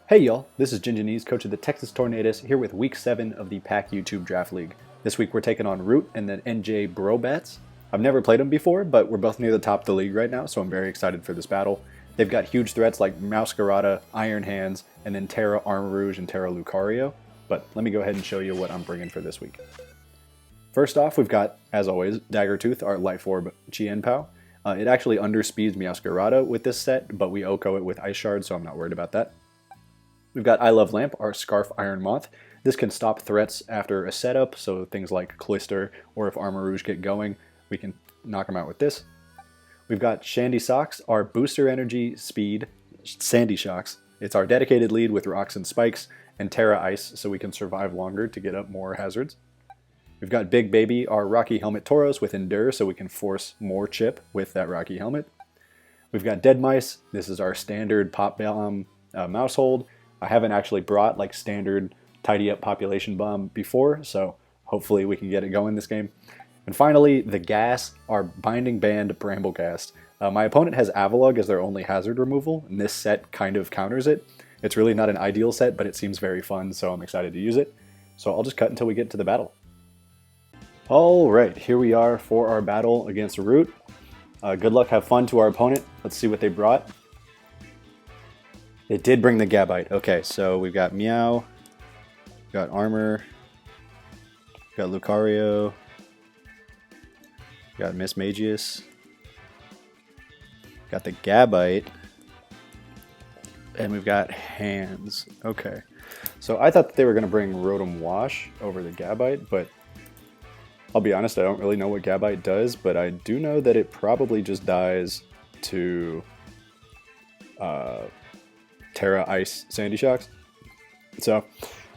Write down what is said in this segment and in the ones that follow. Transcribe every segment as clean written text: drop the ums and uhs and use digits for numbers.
Hey y'all, this is Ginginese, coach of the Texas Tornadus, here with Week 7 of the PAC YouTube Draft League. This week we're taking on Rewt and the NJ Brobats. I've never played them before, but we're both near the top of the league right now, so I'm very excited for this battle. They've got huge threats like Mouscarada, Iron Hands, and then Terra Armarouge and Terra Lucario, but let me go ahead and show you what I'm bringing for this week. First off, we've got, as always, Daggertooth, our Life Orb CHIEN-PAO. It actually underspeeds Mouscarada with this set, but we OHKO it with Ice Shard, so I'm not worried about that. We've got I Love Lamp, our Scarf Iron Moth. This can stop threats after a setup, so things like Cloyster or if Armarouge get going, we can knock them out with this. We've got Shandy Socks, our Booster Energy Speed Sandy Shocks. It's our dedicated lead with Rocks and Spikes, and Terra Ice, so we can survive longer to get up more hazards. We've got Big Baby, our Rocky Helmet Tauros with Endure, so we can force more chip with that Rocky Helmet. We've got Dead Mice. This is our standard Pop Bomb mouse hold. I haven't actually brought like standard tidy up population bomb before, so hopefully we can get it going this game. And finally, the gas, our Binding Band Bramblegast. My opponent has Avalugg as their only hazard removal, and this set kind of counters it. It's really not an ideal set, but it seems very fun, so I'm excited to use it. So I'll just cut until we get to the battle. Alright, here we are for our battle against Rewt. Good luck, have fun to our opponent. Let's see what they brought. It did bring the Gabite. Okay, so we've got Meow, we've got Armor, we've got Lucario, we've got Mismagius, got the Gabite, and we've got Hands. Okay, so I thought that they were going to bring Rotom Wash over the Gabite, but I'll be honest, I don't really know what Gabite does, but I do know that it probably just dies to Terra Ice Sandy Shocks. So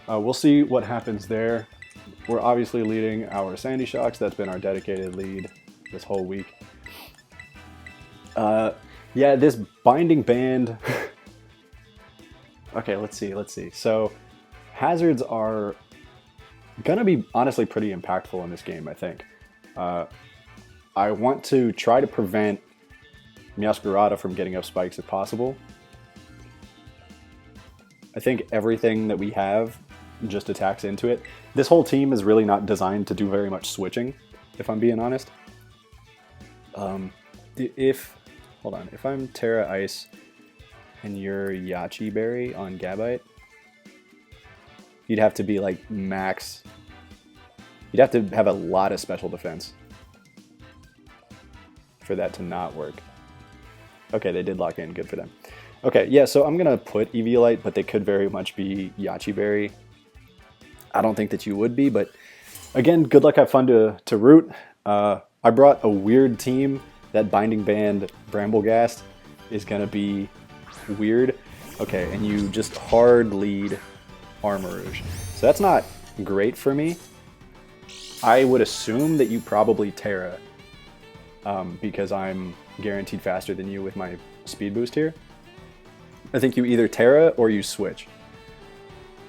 we'll see what happens there. We're obviously leading our Sandy Shocks. That's been our dedicated lead this whole week. Yeah, this Binding Band. Okay, let's see. So hazards are gonna be honestly pretty impactful in this game, I think. I want to try to prevent Mouscarada from getting up spikes if possible. I think everything that we have just attacks into it. This whole team is really not designed to do very much switching, if I'm being honest. Hold on, if I'm Terra Ice and you're Yache Berry on Gabite, you'd have to be like max. You'd have to have a lot of special defense for that to not work. Okay, they did lock in, good for them. Okay, yeah, so I'm going to put Eviolite, but they could very much be Yache Berry. I don't think that you would be, but again, good luck, have fun to Rewt. I brought a weird team. That Binding Band Bramblegast is going to be weird. Okay, and you just hard lead Armarouge. So that's not great for me. I would assume that you probably Terra, because I'm guaranteed faster than you with my speed boost here. I think you either Terra or you switch,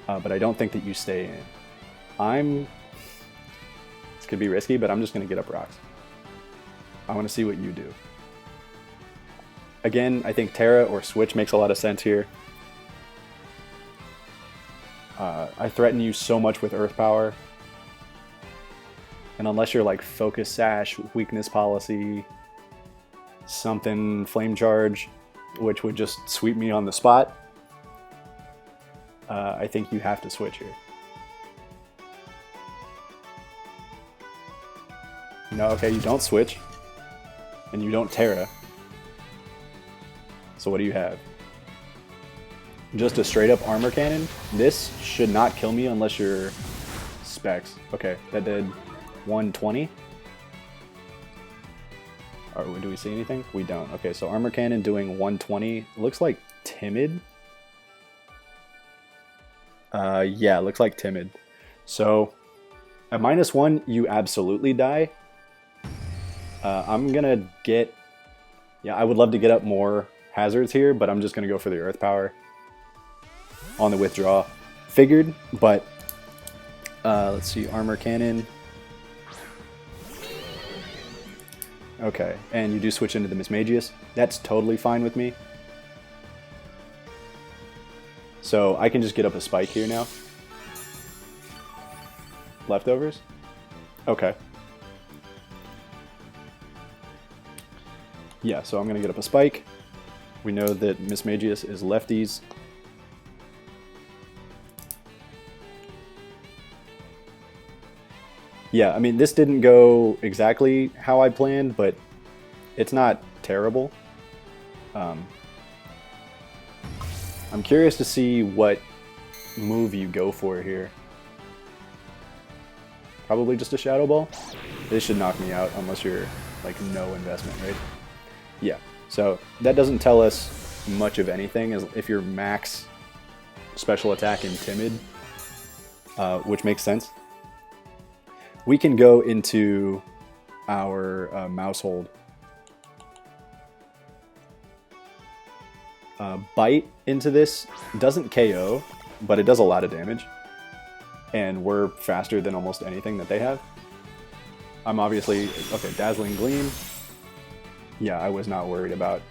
but I don't think that you stay in. This could be risky, but I'm just going to get up rocks. I want to see what you do. Again, I think Terra or switch makes a lot of sense here. I threaten you so much with Earth Power, and unless you're like Focus Sash, Weakness Policy, something Flame Charge, which would just sweep me on the spot, I think you have to switch here. No, okay, you don't switch, and you don't Terra. So what do you have? Just a straight up Armor Cannon? This should not kill me unless you're Specs. Okay, that did 120. Or do we see anything? We don't. Okay, so Armor Cannon doing 120. Looks like Timid. Yeah, it looks like Timid. So at -1, you absolutely die. I'm gonna get... Yeah, I would love to get up more hazards here, but I'm just gonna go for the Earth Power on the withdraw. Figured, but let's see, Armor Cannon. Okay, and you do switch into the Mismagius. That's totally fine with me. So I can just get up a spike here now. Leftovers? Okay. Yeah, so I'm going to get up a spike. We know that Mismagius is lefties. Yeah, I mean, this didn't go exactly how I planned, but it's not terrible. I'm curious to see what move you go for here. Probably just a Shadow Ball. This should knock me out unless you're like no investment, right? Yeah, so that doesn't tell us much of anything as if you're max special attack and timid, which makes sense. We can go into our mouse hold. Bite into this doesn't KO, but it does a lot of damage. And we're faster than almost anything that they have. I'm obviously... Okay, Dazzling Gleam. Yeah, I was not worried about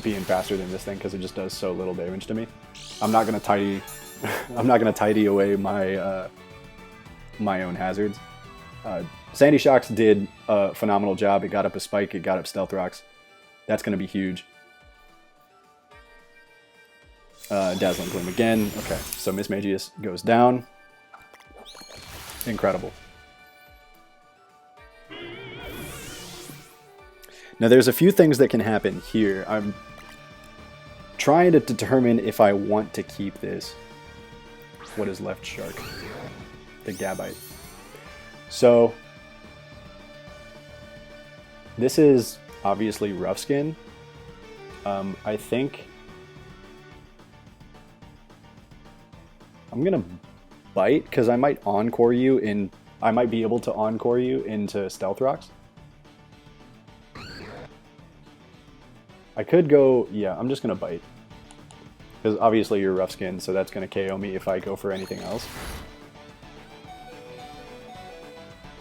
being faster than this thing because it just does so little damage to me. I'm not gonna tidy... I'm not gonna tidy away my my own hazards. Sandy Shocks did a phenomenal job. It got up a spike, it got up Stealth Rocks. That's gonna be huge. Dazzling Gleam again. Okay, so Mismagius goes down. Incredible. Now there's a few things that can happen here. I'm trying to determine if I want to keep this. What is left shark? The Gabite. So this is obviously rough skin. I think I'm gonna bite because I might encore you in. I might be able to encore you into Stealth Rocks. I could go. Yeah, I'm just gonna bite because obviously you're rough skin, so that's gonna KO me if I go for anything else.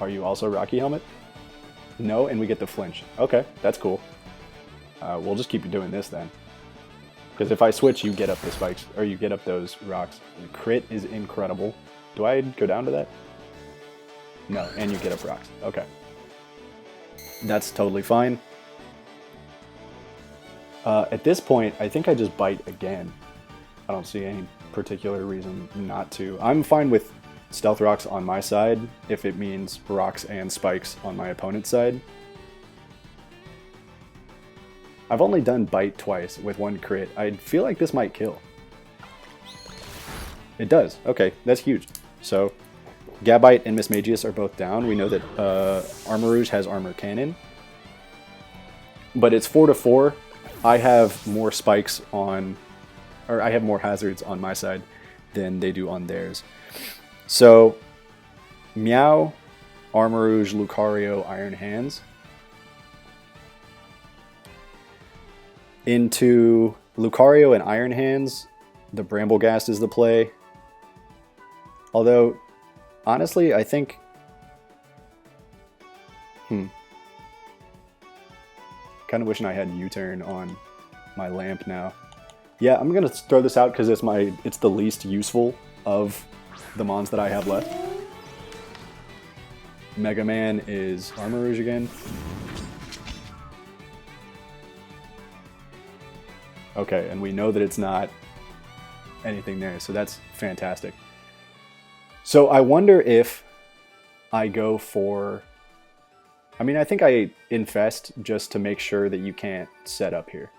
Are you also Rocky Helmet? No, and we get the flinch. Okay, that's cool. We'll just keep doing this then. Because if I switch, you get up the spikes, or you get up those rocks. The crit is incredible. Do I go down to that? No, and you get up rocks. Okay. That's totally fine. At this point, I think I just bite again. I don't see any particular reason not to. I'm fine with Stealth Rocks on my side, if it means rocks and spikes on my opponent's side. I've only done bite twice with one crit. I feel like this might kill. It does. Okay, that's huge. So, Gabite and Mismagius are both down. We know that Armarouge has Armor Cannon. But it's 4-4. I have more spikes on... Or I have more hazards on my side than they do on theirs. So, Meow, Armarouge, Lucario, Iron Hands. Into Lucario and Iron Hands, the Bramblegast is the play. Although, honestly, I think... Kind of wishing I had U-turn on my lamp now. Yeah, I'm gonna throw this out because it's the least useful of the mons that I have left. Mega Man is Armarouge again. Okay, and we know that it's not anything there, so that's fantastic. So I wonder if I go for... I mean, I think I infest just to make sure that you can't set up here.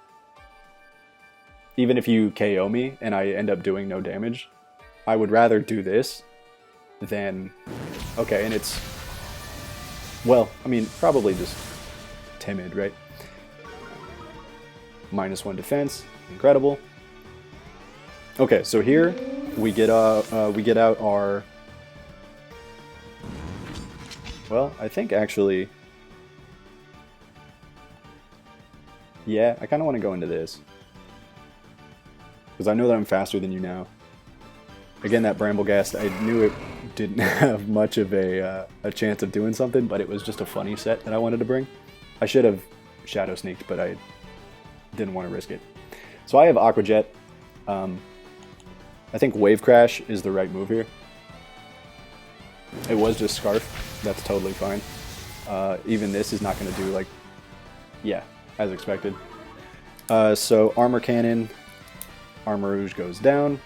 Even if you KO me and I end up doing no damage, I would rather do this than... Okay, and it's... Well, I mean, probably just timid, right? -1 defense, incredible. Okay, so here we get out our... Well, I think actually... Yeah, I kind of want to go into this. Because I know that I'm faster than you now. Again, that Bramblegast, I knew it didn't have much of a chance of doing something, but it was just a funny set that I wanted to bring. I should have Shadow Sneaked, but I didn't want to risk it. So I have Aqua Jet. I think Wave Crash is the right move here. It was just Scarf. That's totally fine. Even this is not going to do, like, yeah, as expected. So Armor Cannon, Armarouge goes down.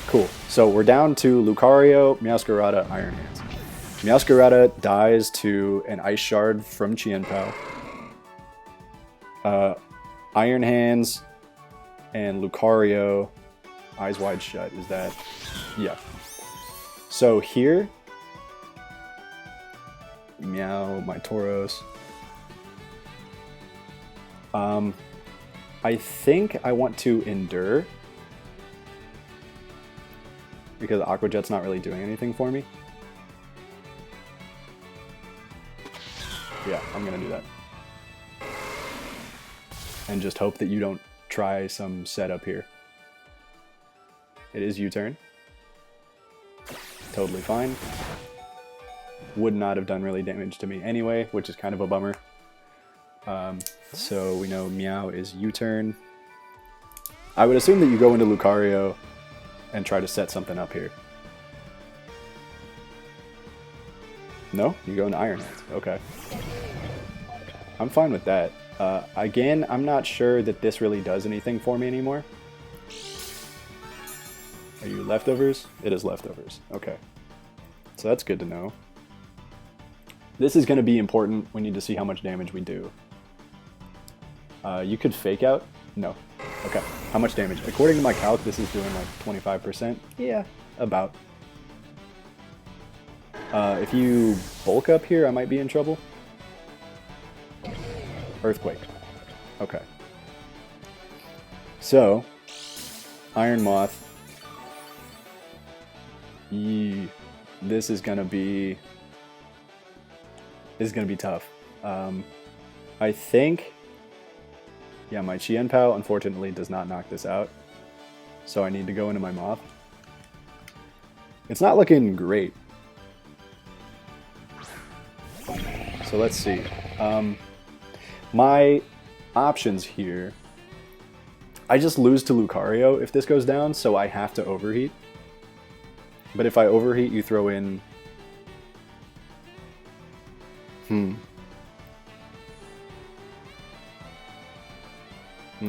Cool. So we're down to Lucario, Meowscarada, Iron Hands. Meowscarada dies to an Ice Shard from CHIEN-PAO. Iron Hands and Lucario, Eyes Wide Shut. Is that? Yeah. So here, Meow, my Tauros. I think I want to Endure, because Aqua Jet's not really doing anything for me. Yeah, I'm gonna do that. And just hope that you don't try some setup here. It is U-turn. Totally fine. Would not have done really damage to me anyway, which is kind of a bummer. So we know Meow is U-turn. I would assume that you go into Lucario and try to set something up here. No? You go into Iron Hands. Okay. I'm fine with that. Again, I'm not sure that this really does anything for me anymore. Are you Leftovers? It is Leftovers. Okay. So that's good to know. This is going to be important. We need to see how much damage we do. You could Fake Out? No. Okay. How much damage? According to my calc, this is doing like 25%. Yeah, about. If you bulk up here, I might be in trouble. Earthquake. Okay. So, Iron Moth. This is gonna be tough. I think, yeah, my CHIEN-PAO unfortunately does not knock this out, so I need to go into my Moth. It's not looking great. So let's see. My options here, I just lose to Lucario if this goes down, so I have to Overheat. But if I Overheat, you throw in...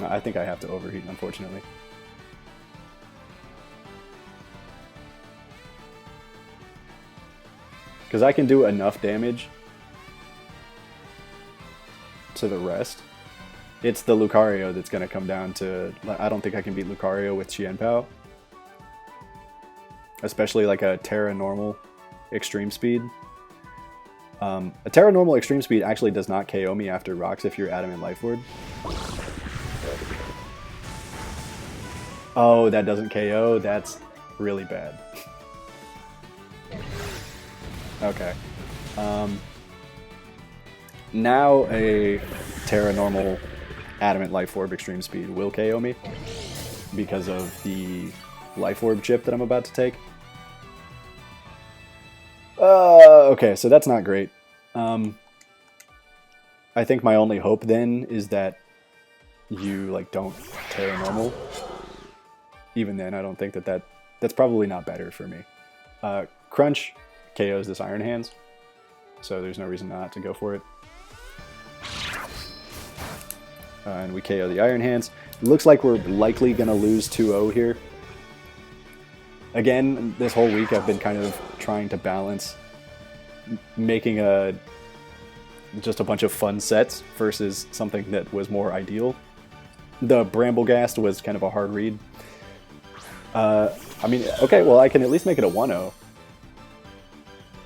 I think I have to Overheat, unfortunately. Because I can do enough damage to the rest. It's the Lucario that's going to come down to... I don't think I can beat Lucario with CHIEN-PAO. Especially like a Terra Normal Extreme Speed. A Terra Normal Extreme Speed actually does not KO me after rocks if you're Adamant Life Orb. Oh, that doesn't KO? That's really bad. Okay. Now a Terra Normal Adamant Life Orb Extreme Speed will KO me because of the Life Orb chip that I'm about to take. Okay, so that's not great. I think my only hope then is that you like don't Terra Normal. Even then, I don't think that's probably not better for me. Crunch KOs this Iron Hands, so there's no reason not to go for it. And we KO the Iron Hands. It looks like we're likely going to lose 2-0 here. Again, this whole week I've been kind of trying to balance making just a bunch of fun sets versus something that was more ideal. The Bramblegast was kind of a hard read. I mean, okay, well I can at least make it a 1-0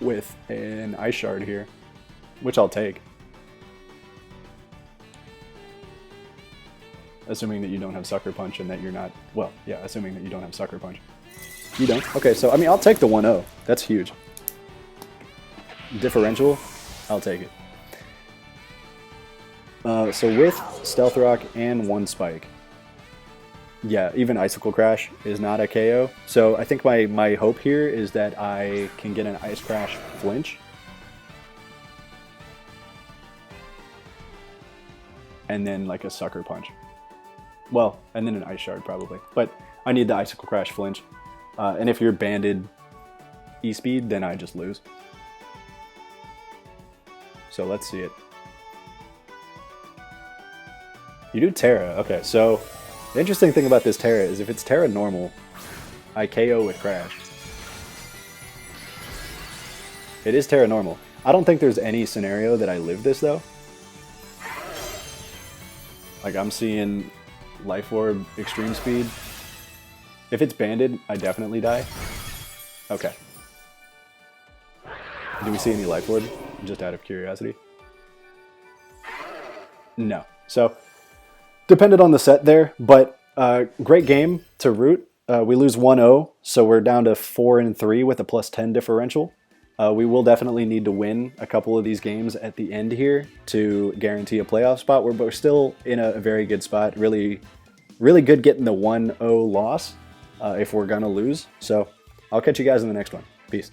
with an Ice Shard here, which I'll take. Assuming that you don't have Sucker Punch and that you're not... Well, yeah, assuming that you don't have Sucker Punch. You don't? Okay, so, I mean, I'll take the 1-0. That's huge. Differential, I'll take it. So with Stealth Rock and 1 Spike, yeah, even Icicle Crash is not a KO. So I think my hope here is that I can get an Ice Crash flinch. And then like a Sucker Punch. Well, and then an Ice Shard probably. But I need the Icicle Crash flinch. And if you're banded E-Speed, then I just lose. So let's see it. You do Terra. Okay, so the interesting thing about this Terra is if it's Terra normal, I KO with Crash. It is Terra normal. I don't think there's any scenario that I live this though. Like I'm seeing Life Orb Extreme Speed. If it's banded, I definitely die. Okay. Do we see any Life Orb? Just out of curiosity. No. So, depended on the set there, but great game to Rewt. We lose 1-0, so we're down to 4-3 with a +10 differential. We will definitely need to win a couple of these games at the end here to guarantee a playoff spot. We're still in a very good spot. Really good getting the 1-0 loss if we're going to lose. So I'll catch you guys in the next one. Peace.